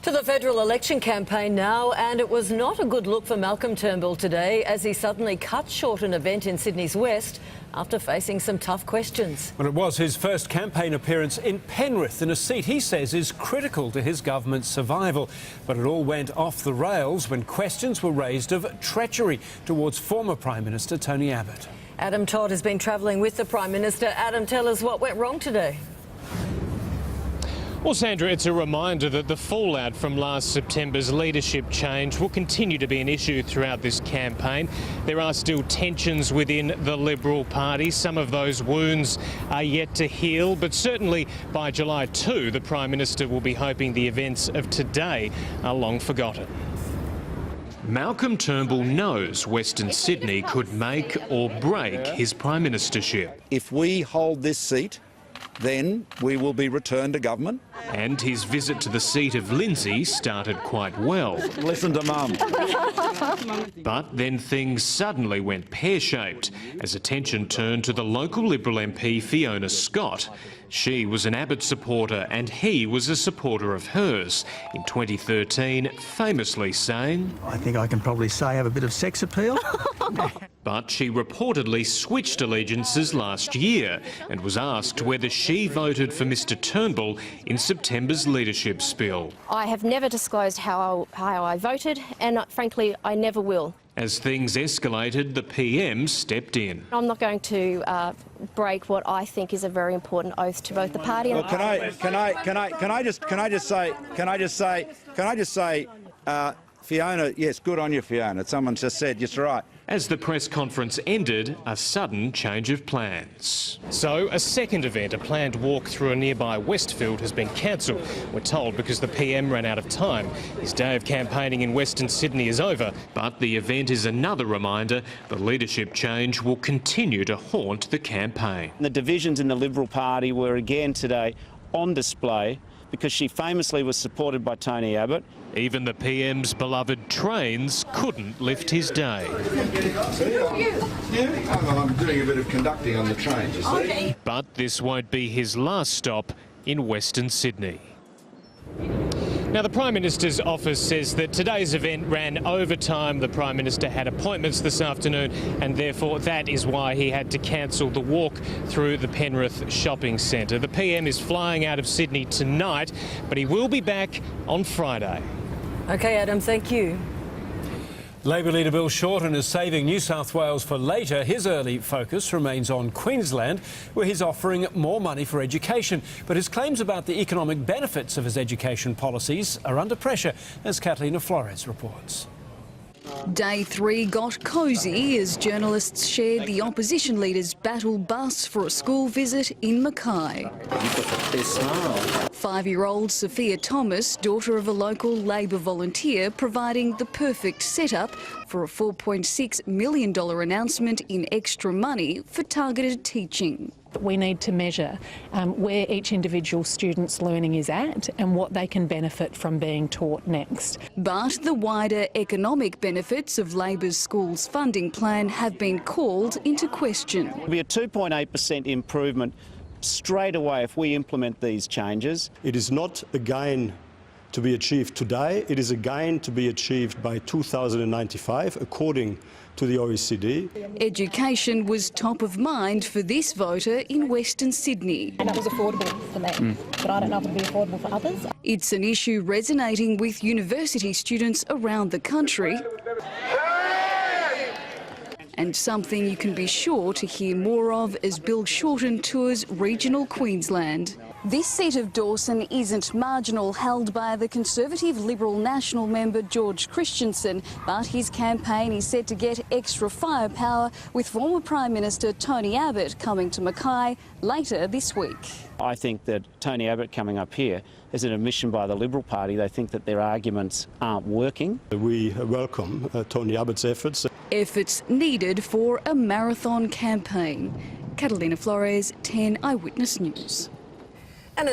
To the federal election campaign now, and it was not a good look for Malcolm Turnbull today as he suddenly cut short an event in Sydney's West after facing some tough questions. Well, it was his first campaign appearance in Penrith, in a seat he says is critical to his government's survival. But it all went off the rails when questions were raised of treachery towards former Prime Minister Tony Abbott. Adam Todd has been travelling with the Prime Minister. Adam, tell us what went wrong today. Well, Sandra, it's a reminder that the fallout from last September's leadership change will continue to be an issue throughout this campaign. There are still tensions within the Liberal Party. Some of those wounds are yet to heal, but certainly by July 2, the Prime Minister will be hoping the events of today are long forgotten. Malcolm Turnbull knows Western Sydney could make or break his prime ministership. If we hold this seat, then we will be returned to government. And his visit to the seat of Lindsay started quite well. Listen to Mum. But then things suddenly went pear-shaped as attention turned to the local Liberal MP Fiona Scott. She was an Abbott supporter and he was a supporter of hers. In 2013, famously saying, "I think I can probably say I have a bit of sex appeal." But she reportedly switched allegiances last year and was asked whether she voted for Mr Turnbull in September's leadership spill. I have never disclosed how I voted, and frankly, I never will. As things escalated, the PM stepped in. I'm not going to break what I think is a very important oath to both the party and. Well, can I just say, Fiona, yes, good on you, Fiona. Someone just said, yes, right. As the press conference ended, a sudden change of plans. So a second event, a planned walk through a nearby Westfield, has been cancelled. We're told because the PM ran out of time. His day of campaigning in Western Sydney is over. But the event is another reminder the leadership change will continue to haunt the campaign. The divisions in the Liberal Party were again today on display because she famously was supported by Tony Abbott. Even the PM's beloved trains couldn't lift his day. I'm doing a bit of conducting on the trains, you see. But this won't be his last stop in Western Sydney. Now, the Prime Minister's office says that today's event ran over time. The Prime Minister had appointments this afternoon and therefore that is why he had to cancel the walk through the Penrith shopping centre. The PM is flying out of Sydney tonight, but he will be back on Friday. OK, Adam, thank you. Labor leader Bill Shorten is saving New South Wales for later. His early focus remains on Queensland, where he's offering more money for education. But his claims about the economic benefits of his education policies are under pressure, as Catalina Flores reports. Day 3 got cosy as journalists shared the opposition leader's battle bus for a school visit in Mackay. 5-year-old Sophia Thomas, daughter of a local Labor volunteer, providing the perfect setup for a $4.6 million announcement in extra money for targeted teaching. We need to measure where each individual student's learning is at and what they can benefit from being taught next. But the wider economic benefits of Labor's schools funding plan have been called into question. It'll be a 2.8% improvement straight away if we implement these changes. It is not a gain to be achieved today, it is a gain to be achieved by 2095, according to the OECD. Education was top of mind for this voter in Western Sydney. And it was affordable for me, but I don't know if it'll be affordable for others. It's an issue resonating with university students around the country, and something you can be sure to hear more of as Bill Shorten tours regional Queensland. This seat of Dawson isn't marginal, held by the Conservative Liberal National member George Christensen, but his campaign is set to get extra firepower with former Prime Minister Tony Abbott coming to Mackay later this week. I think that Tony Abbott coming up here is an admission by the Liberal Party. They think that their arguments aren't working. We welcome Tony Abbott's efforts. Efforts needed for a marathon campaign. Catalina Flores, 10 Eyewitness News.